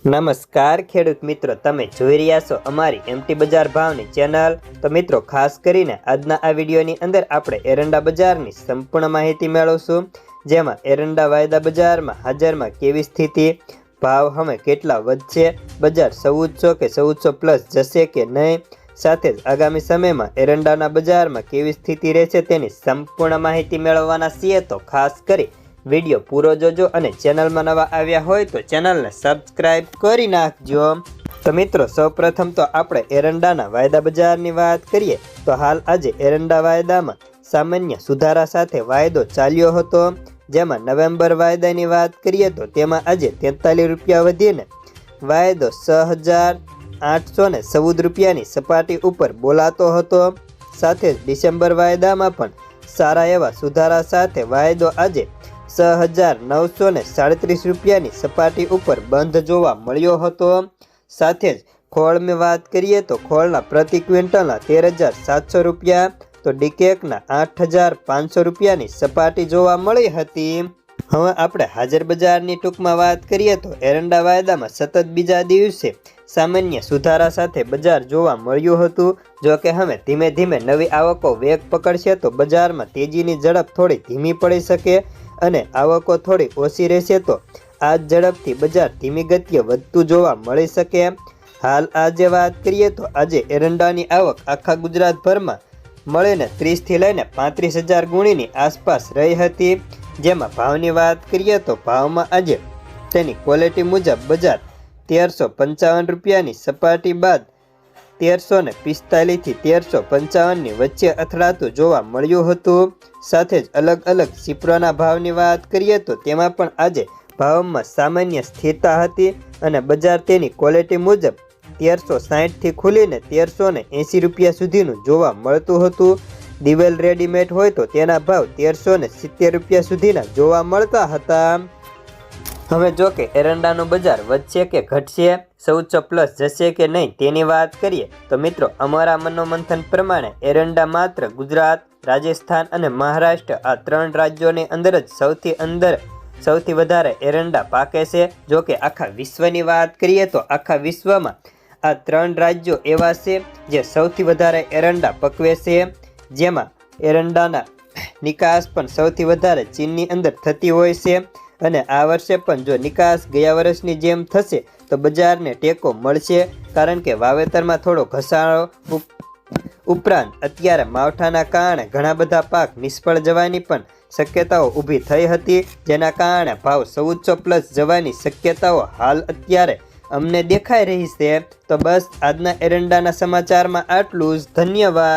નમસ્કાર ખેડૂત મિત્રો, તમે જોઈ રહ્યા છો અમારી એમટી બજાર ભાવની ચેનલ। તો મિત્રો, ખાસ કરીને આજના આ વિડીયોની અંદર આપણે એરંડા બજારની સંપૂર્ણ માહિતી મેળવશું, જેમાં એરંડા વાયદા બજારમાં હાજરમાં કેવી સ્થિતિ, ભાવ હવે કેટલા વધશે, બજાર 1400 કે 1400 પ્લસ જશે કે નહીં, સાથે જ આગામી સમયમાં એરંડાના બજારમાં કેવી સ્થિતિ રહેશે તેની સંપૂર્ણ માહિતી મેળવવાના છીએ। તો ખાસ કરી વિડીયો પૂરો જોજો અને ચેનલમાં નવા આવ્યા હોય તો ચેનલને સબસ્ક્રાઇબ કરી નાખજો। તો મિત્રો, સૌપ્રથમ તો આપણે એરંડાના વાયદા બજારની વાત કરીએ તો હાલ આજે એરંડા વાયદામાં સામાન્ય સુધારા સાથે વાયદો ચાલ્યો હતો, જેમાં નવેમ્બર વાયદાની વાત કરીએ તો તેમાં આજે 43 રૂપિયા વધીને વાયદો 6,814 રૂપિયાની સપાટી ઉપર બોલાતો હતો। સાથે જ ડિસેમ્બર વાયદામાં પણ સારા એવા સુધારા સાથે વાયદો આજે 6,937 રૂપિયાની સપાટી ઉપર બંધ જોવા મળ્યો હતો। સાથે જ ખોળની વાત કરીએ તો ખોળના પ્રતિ ક્વિન્ટલના 13,700 રૂપિયા તો ડીકેકના 8,500 રૂપિયાની સપાટી જોવા મળી હતી। હવે આપણે હાજર બજારની ટૂંકમાં વાત કરીએ તો એરંડા વાયદામાં સતત બીજા દિવસે સામાન્ય સુધારા સાથે બજાર જોવા મળ્યું હતું। જો કે હવે ધીમે ધીમે નવી આવકો વેગ પકડશે તો બજારમાં તેજીની ઝડપ થોડી ધીમી પડી શકે અને આવકો થોડી ઓછી રહેશે તો આ ઝડપથી બજાર ધીમી ગતિએ વધતું જોવા મળી શકે। હાલ આજે વાત કરીએ તો આજે એરંડાની આવક આખા ગુજરાતભરમાં મળીને 30 થી લઈને 35,000 ગુણીની આસપાસ રહી હતી। જેમાં ભાવની વાત કરીએ તો ભાવમાં આજે તેની ક્વોલિટી મુજબ બજાર 1,355 રૂપિયાની સપાટી બાદ 1,345 થી 1,355ની વચ્ચે અથડાતું જોવા મળ્યું હતું। સાથે જ અલગ અલગ સિપ્રોના ભાવની વાત કરીએ તો તેમાં પણ આજે ભાવમાં સામાન્ય સ્થિરતા હતી અને બજાર તેની ક્વોલિટી મુજબ 1,360 થી ખુલીને 1,380 રૂપિયા સુધીનું જોવા મળતું હતું। દિવેલ રેડીમેડ હોય તો તેના ભાવ 1,370 રૂપિયા સુધીના જોવા મળતા હતા। હવે જો કે એરંડાનું બજાર વધશે કે ઘટશે, 1400 પ્લસ જશે કે નહીં તેની વાત કરીએ તો મિત્રો, અમારા મનોમંથન પ્રમાણે એરંડા માત્ર ગુજરાત, રાજસ્થાન અને મહારાષ્ટ્ર આ 3 રાજ્યોની અંદર જ સૌથી વધારે એરંડા પાકે છે। જો કે આખા વિશ્વની વાત કરીએ તો આખા વિશ્વમાં આ 3 રાજ્યો એવા છે જે સૌથી વધારે એરંડા પકવે છે, જેમાં એરંડાના નિકાસ પણ સૌથી વધારે ચીનની અંદર થતી હોય છે અને આ વર્ષે પણ જો નિકાસ ગયા વર્ષની જેમ થશે તો બજારને ટેકો મળશે, કારણ કે વાવેતરમાં થોડો ઘસારો ઉપરાંત અત્યારે માવઠાના કારણે ઘણા બધા પાક નિષ્ફળ જવાની પણ શક્યતાઓ ઊભી થઈ હતી, જેના કારણે ભાવ 1400 પ્લસ જવાની શક્યતાઓ હાલ અત્યારે અમને દેખાઈ રહી છે। તો બસ આજના એરંડાના સમાચારમાં આટલું જ। ધન્યવાદ।